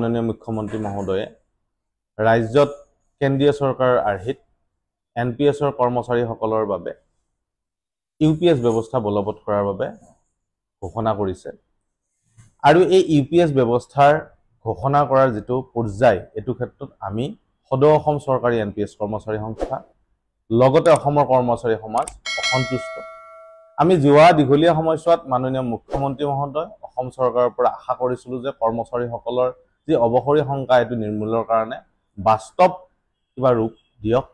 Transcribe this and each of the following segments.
মাননীয় মুখ্যমন্ত্ৰী মহোদয়ে ৰাজ্যত কেন্দ্ৰীয় চৰকাৰৰ আৰ্হিত NPSৰ কৰ্মচাৰীসকলৰ বাবে UPS ব্যৱস্থা বলবৎ কৰাৰ বাবে ঘোষণা কৰিছে আৰু এই UPS ব্যৱস্থাৰ ঘোষণা কৰাৰ যেটো পৰ্যায় এটো ক্ষেত্ৰত আমি সদৌ অসম চৰকাৰী NPS কৰ্মচাৰী সংস্থা লগতে অসমৰ কৰ্মচাৰী সমাজ অসন্তুষ্ট আমি যোৱা দীঘলীয়া সময়ছোৱাত মাননীয় মুখ্যমন্ত্ৰী মহোদয় অসম চৰকাৰৰ পৰা আশা কৰিছিলো যে কৰ্মচাৰীসকলৰ যি অবসৰী সংখ্যা এটো নিৰ্মূলৰ কাৰণে বাস্তৱ কিবা ৰূপ দিয়ক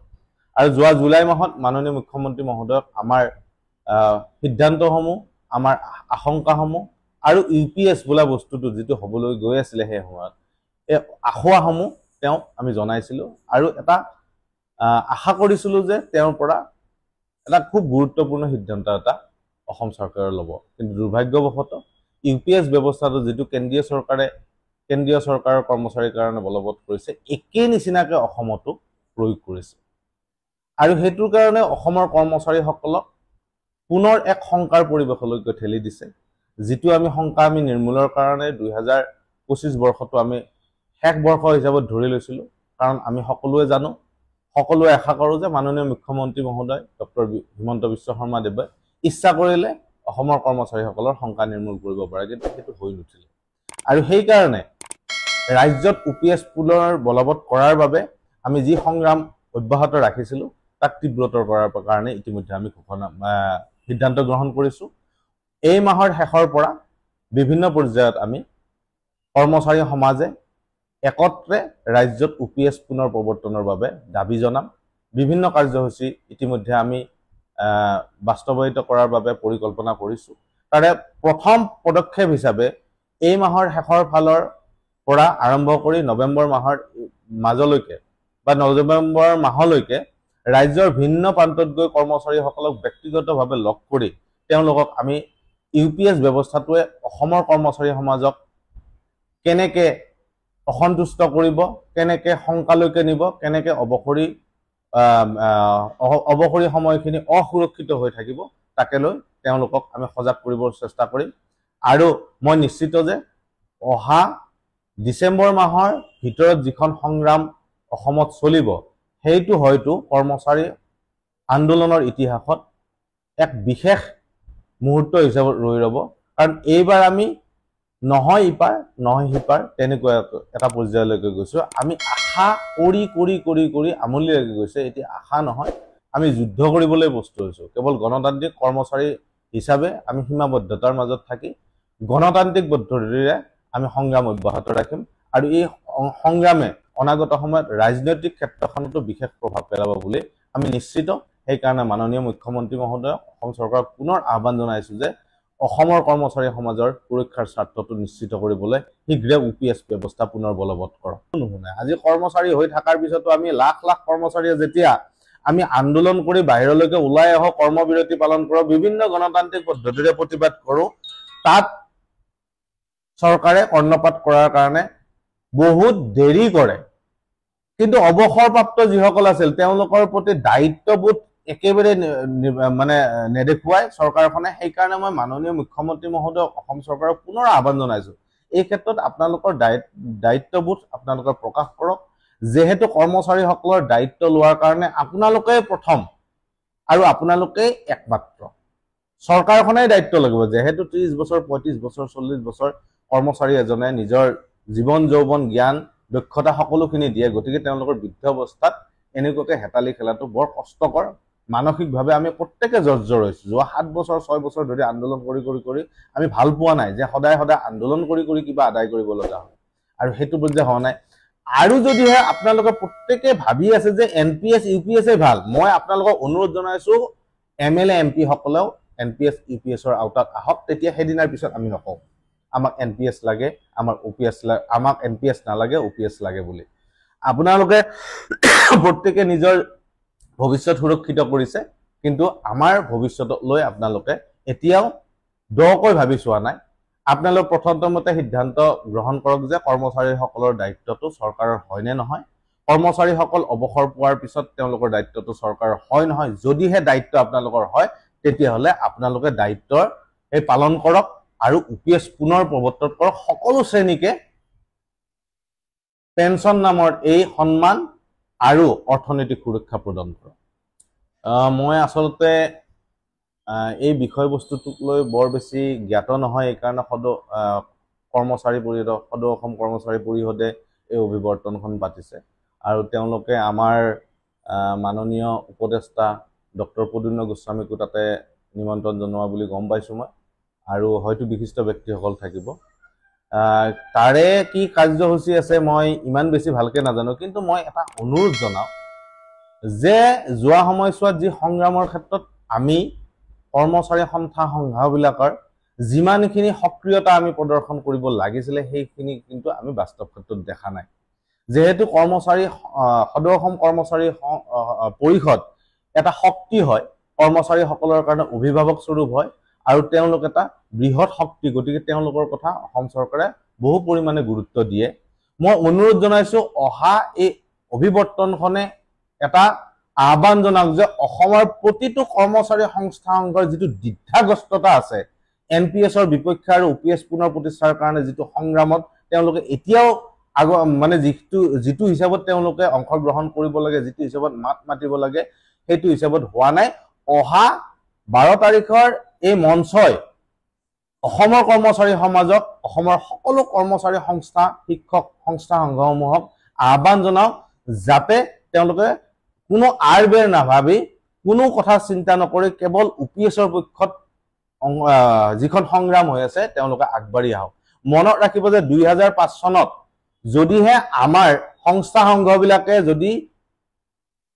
আৰু যোৱা জুলাই মাহত মাননীয় মুখ্যমন্ত্ৰী মহোদয়ক আমাৰ সিদ্ধান্তসমূহ আমাৰ আশংকাসমূহ আৰু UPS বোলা বস্তুটো যেটো হবলৈ গৈ আছিল হে সময়ত এই আখোৱাসমূহ তেওঁ আমি জনাইছিলো আৰু এটা আশা কৰিছিলো যে তেওঁৰ পৰা এটা খুব গুৰুত্বপূৰ্ণ সিদ্ধান্ত এটা অসম চৰকাৰে ল'ব কিন্তু দুৰ্ভাগ্যবশতঃ UPS ব্যৱস্থাটো যেটো কেন্দ্ৰীয় চৰকাৰৰ কৰ্মচাৰীৰ কাৰণে বলবৎ কৰিছে একে নিচিনাকৈ অসমতো প্ৰয়োগ কৰিছে আৰু হেতুৰ কাৰণে অসমৰ কৰ্মচাৰীসকলক পুনৰ এক সংকাৰ পৰিৱেশলৈকে ঠেলি দিছে যেটো আমি সংকা আমি নিৰ্মূলৰ কাৰণে 2025 বৰ্ষটো আমি শেষ বৰ্ষ হিচাপত ধৰি লৈছিলো কাৰণ আমি সকলোৱে জানো সকলোৱে আশা কৰো যে মাননীয় মুখ্যমন্ত্ৰী মহোদয় ডক্টৰ হিমন্ত বিশ্ব শৰ্মা দেৱে ইচ্ছা কৰিলে অসমৰ কৰ্মচাৰীসকলৰ সংকা নিৰ্মূল কৰিব পাৰে কিন্তু হেতু হৈ নুঠিলে আৰু সেই কাৰণে ৰাজ্যত UPS পুনৰ বলবৎ কৰাৰ বাবে আমি যি সংগ্ৰাম অব্যাহত ৰাখিছিলো তাক তীব্ৰতৰ কৰাৰ কাৰণে ইতিমধ্যে আমি সিদ্ধান্ত গ্ৰহণ কৰিছো এই মাহৰ শেষৰ পৰা বিভিন্ন পৰ্যায়ত আমি কৰ্মচাৰী সমাজে একত্ৰে ৰাজ্যত UPS পুনৰ প্ৰৱৰ্তনৰ বাবে দাবী জনাম বিভিন্ন কাৰ্যসূচী ইতিমধ্যে আমি বাস্তৱায়িত কৰাৰ বাবে পৰিকল্পনা কৰিছো তাৰে প্ৰথম পদক্ষেপ হিচাপে এই মাহৰ শেষৰ ফালৰ পৰা আৰম্ভ কৰি নৱেম্বৰ মাহৰ মাজলৈকে বা নৱেম্বৰ মাহলৈকে ৰাজ্যৰ ভিন্ন প্ৰান্তত গৈ কৰ্মচাৰীসকলক ব্যক্তিগতভাৱে লগ কৰি তেওঁলোকক আমি UPS ব্যৱস্থাটোৱে অসমৰ কৰ্মচাৰী সমাজক কেনেকে অসন্তুষ্ট কৰিব কেনেকে সংকালৈকে নিব কেনেকে অবসৰী সময়খিনি অসুৰক্ষিত হৈ থাকিব তাকে লৈ তেওঁলোকক আমি সজাগ কৰিবৰ চেষ্টা কৰিম আৰু মই নিশ্চিত যে অহা ডিসেম্বৰ মাহৰ ভিতৰত যিখন সংগ্ৰাম অসমত চলিব হেতু হয়তো কৰ্মচাৰী আন্দোলনৰ ইতিহাসত এক বিশেষ মুহূৰ্ত হিচাপত ৰৈ ৰব কাৰণ এইবাৰ আমি নহয় ইপাৰ নহয় হিপাৰ তেনেকৈ এটা পৰ্যায়লৈকে গৈছো আমি আশা কৰি আমলি লাগি গৈছে এটি আশা নহয় আমি যুদ্ধ কৰিবলৈ প্ৰস্তুত হৈছো কেৱল গণতান্ত্ৰিক কৰ্মচাৰী হিচাপে আমি সীমাবদ্ধতাৰ মাজত থাকি গণতান্ত্ৰিক পদ্ধতিৰে আমি সংগ্ৰাম অব্যাহত ৰাখিম আৰু এই সংগ্ৰামে অনাগত সময়ত ৰাজনৈতিক ক্ষেত্ৰখনতো বিশেষ প্ৰভাৱ পেলাব বুলি আমি নিশ্চিত সেই কাৰণে মাননীয় মুখ্যমন্ত্ৰী মহোদয় অসম চৰকাৰক পুনৰ আহ্বান জনাইছো যে অসমৰ কৰ্মচাৰী সমাজৰ সুৰক্ষাৰ স্বাৰ্থটো নিশ্চিত কৰিবলৈ শীঘ্ৰে UPS ব্যৱস্থা পুনৰ বলবৎ কৰক নুশুনে আজি কৰ্মচাৰী হৈ থকাৰ পিছতো আমি লাখ লাখ কৰ্মচাৰীয়ে যেতিয়া আমি আন্দোলন কৰি বাহিৰলৈকে ওলাই আহো কৰ্মবিৰতি পালন কৰোঁ বিভিন্ন গণতান্ত্ৰিক পদ্ধতিৰে প্ৰতিবাদ কৰোঁ তাত চৰকাৰে কৰ্ণপাত কৰাৰ কাৰণে বহুত দেৰি কৰে কিন্তু অৱসৰপ্ৰাপ্ত যিসকল আছিল তেওঁলোকৰ প্ৰতি দায়িত্ববোধ একেবাৰে মানে নেদেখুৱাই চৰকাৰখনে সেই কাৰণে মই মাননীয় মুখ্যমন্ত্ৰী মহোদয় অসম চৰকাৰক পুনৰ আহ্বান জনাইছো এই ক্ষেত্ৰত আপোনালোকৰ দায়িত্ববোধ আপোনালোকে প্ৰকাশ কৰক যেহেতু কৰ্মচাৰীসকলৰ দায়িত্ব লোৱাৰ কাৰণে আপোনালোকে প্ৰথম আৰু আপোনালোকে একমাত্ৰ চৰকাৰখনে দায়িত্ব লাগিব যেহেতু 30 বছৰ 35 বছৰ 40 বছৰ কৰ্মচাৰী এজনে নিজৰ জীৱন যৌৱন জ্ঞান দক্ষতা সকলোখিনি দিয়ে গতিকে তেওঁলোকৰ বৃদ্ধ অৱস্থাত এনেকুৱাকৈ হেতালি খেলাটো বৰ কষ্টকৰ মানসিকভাৱে আমি প্ৰত্যেককে জৰ্জৰ হৈছো যোৱা 7 বছৰ 6 বছৰ ধৰি আন্দোলন কৰি আমি ভাল পোৱা নাই যে সদায় আন্দোলন কৰি কিবা আদায় কৰিব লগা হয় আৰু হেতু বুজে হোৱা নাই আৰু যদিহে আপোনালোকে প্ৰত্যেককে ভাবি আছে যে NPS UPS ভাল মই আপোনালোকক অনুৰোধ জনাইছো MLA MP সকলেও NPS UPS ৰ আওতাত আহক তেতিয়া হেদিনাৰ পিছত আমি নকওঁ আমাক NPS লাগে আমাক NPS নালাগে UPS লাগে বুলি আপোনালোকে প্ৰত্যেককে নিজৰ ভৱিষ্যত সুৰক্ষিত কৰিছে কিন্তু আমাৰ ভৱিষ্যত লৈ আপোনালোকে এতিয়াও দকৈ ভাবি চোৱা নাই আপোনালোক প্ৰথমতে সিদ্ধান্ত গ্ৰহণ কৰক যে কৰ্মচাৰীসকলৰ দায়িত্বটো চৰকাৰৰ হয় নে নহয় কৰ্মচাৰীসকল অৱসৰ পোৱাৰ পিছত তেওঁলোকৰ দায়িত্বটো চৰকাৰৰ হয় নহয় যদিহে দায়িত্ব আপোনালোকৰ হয় তেতিয়া হলে আপোনালোকে দায়িত্বৰ এই পালন কৰক আৰু UPS পুনৰ প্ৰৱৰ্তন কৰক সকলো শ্ৰেণীকে পেঞ্চন নামৰ এই সন্মান আৰু অৰ্থনৈতিক সুৰক্ষা প্ৰদান কৰক। মই আচলতে এই বিষয়বস্তুটোক লৈ বৰ বেছি জ্ঞাত নহয়, এইকাৰণে সদৌ অসম কৰ্মচাৰী পৰিষদে এই অভিৱৰ্তনখন পাতিছে আৰু তেওঁলোকে আমাৰ মাননীয় উপদেষ্টা ডক্টৰ প্ৰদ্যুম্ন গোস্বামীকো তাতে নিমন্ত্ৰণ জনোৱা বুলি গম পাইছোঁ মই, আৰু হয়তো বিশিষ্ট ব্যক্তিসকল থাকিব। তাৰে কি কাৰ্যসূচী আছে মই ইমান বেছি ভালকৈ নাজানো, কিন্তু মই এটা অনুৰোধ জনাওঁ যে যোৱা সময়ছোৱাত যি সংগ্ৰামৰ ক্ষেত্ৰত আমি কৰ্মচাৰী সন্থা সংঘবিলাকৰ যিমানখিনি সক্ৰিয়তা আমি প্ৰদৰ্শন কৰিব লাগিছিলে সেইখিনি কিন্তু আমি বাস্তৱ ক্ষেত্ৰত দেখা নাই। যেহেতু সদৌ অসম কৰ্মচাৰী পৰিষদ এটা শক্তি হয়, কৰ্মচাৰীসকলৰ কাৰণে অভিভাৱক স্বৰূপ হয় আৰু তেওঁলোক এটা বৃহৎ শক্তি, গতিকে তেওঁলোকৰ কথা অসম চৰকাৰে বহু পৰিমাণে গুৰুত্ব দিয়ে। মই অনুৰোধ জনাইছোঁ অহা এই অভিৱৰ্তনখনে এটা আহ্বান জনাওক যে অসমৰ প্ৰতিটো কৰ্মচাৰী সংস্থা সংঘৰ যিটো দ্বিধাগ্ৰস্ততা আছে, NPSৰ বিপক্ষে আৰু OPS পুনৰ প্ৰতিষ্ঠাৰ কাৰণে যিটো সংগ্ৰামত তেওঁলোকে এতিয়াও মানে যিটো হিচাপত তেওঁলোকে অংশগ্ৰহণ কৰিব লাগে, যিটো হিচাপত মাত মাতিব লাগে, সেইটো হিচাপত হোৱা নাই। অহা 12 তাৰিখৰ এই মঞ্চই অসমৰ কৰ্মচাৰী সমাজক, অসমৰ সকলো কৰ্মচাৰী সংস্থা, শিক্ষক সংস্থা সংঘসমূহক আহ্বান জনাওক যাতে তেওঁলোকে কোনো আৰ-বেৰ নাভাবি, কোনো কথা চিন্তা নকৰি কেৱল OPSৰ পক্ষত যিখন সংগ্ৰাম হৈ আছে তেওঁলোকে আগবাঢ়ি আহক। মনত ৰাখিব যে 2005 চনত যদিহে আমাৰ সংস্থা সংঘবিলাকে যদি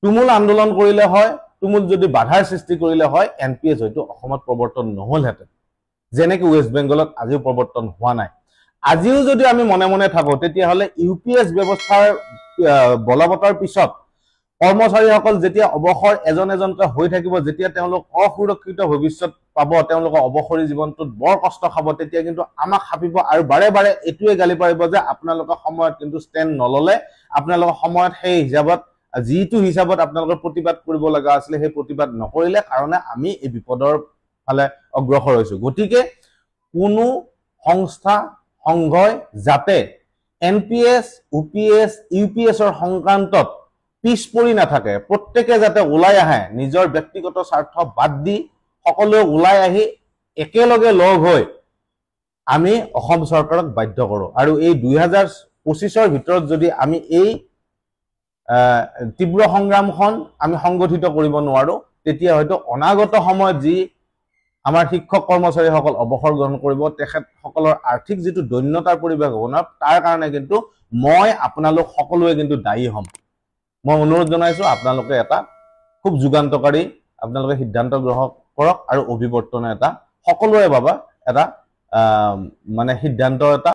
তুমুল আন্দোলন কৰিলে হয়, তুমুল যদি বাধাৰ সৃষ্টি কৰিলে হয়, NPS হয়তো অসমত প্ৰৱৰ্তন নহ'লহেঁতেন, যেনেকৈ ৱেষ্ট বেংগলত আজিও প্ৰৱৰ্তন হোৱা নাই। আজিও যদি আমি মনে মনে থাকোঁ তেতিয়াহ'লে UPS ব্যৱস্থাৰ বলবতৰ পিছত কৰ্মচাৰীসকল যেতিয়া অৱসৰ এজন এজনকৈ হৈ থাকিব, যেতিয়া তেওঁলোক অসুৰক্ষিত ভৱিষ্যত পাব, তেওঁলোকৰ অৱসৰী জীৱনটোত বৰ কষ্ট খাব, তেতিয়া কিন্তু আমাক সাপিব আৰু বাৰে বাৰে এইটোৱে গালি পাৰিব যে আপোনালোকে সময়ত কিন্তু ষ্টেণ্ড নল'লে, আপোনালোকৰ সময়ত সেই হিচাপত যিটো হিচাপত আপোনালোকৰ প্ৰতিবাদ কৰিব লগা আছিলে সেই প্ৰতিবাদ নকৰিলে, কাৰণে আমি এই বিপদৰ ফালে অগ্ৰসৰ হৈছোঁ। গতিকে কোনো সংস্থা সংঘই যাতে NPS, OPS, UPSৰ সংক্ৰান্তত পিছ পৰি নাথাকে, প্ৰত্যেকে যাতে ওলাই আহে, নিজৰ ব্যক্তিগত স্বাৰ্থ বাদ দি সকলোৱে ওলাই আহি একেলগে লগ হৈ আমি অসম চৰকাৰক বাধ্য কৰোঁ। আৰু এই 2025ৰ ভিতৰত যদি আমি এই তীব্ৰ সংগ্ৰামখন আমি সংগঠিত কৰিব নোৱাৰোঁ, তেতিয়া হয়তো অনাগত সময়ত যি আমাৰ শিক্ষক কৰ্মচাৰীসকল অৱসৰ গ্ৰহণ কৰিব, তেখেতসকলৰ আৰ্থিক যিটো দৈন্যতাৰ পৰিৱেশ হ'ব ন, তাৰ কাৰণে কিন্তু মই আপোনালোক সকলোৱে কিন্তু দায়ী হ'ম। মই অনুৰোধ জনাইছোঁ আপোনালোকে এটা খুব যুগান্তকাৰী আপোনালোকে সিদ্ধান্ত গ্ৰহণ কৰক আৰু অভিৱৰ্তনৰ এটা সকলোৰে বাবে এটা মানে সিদ্ধান্ত এটা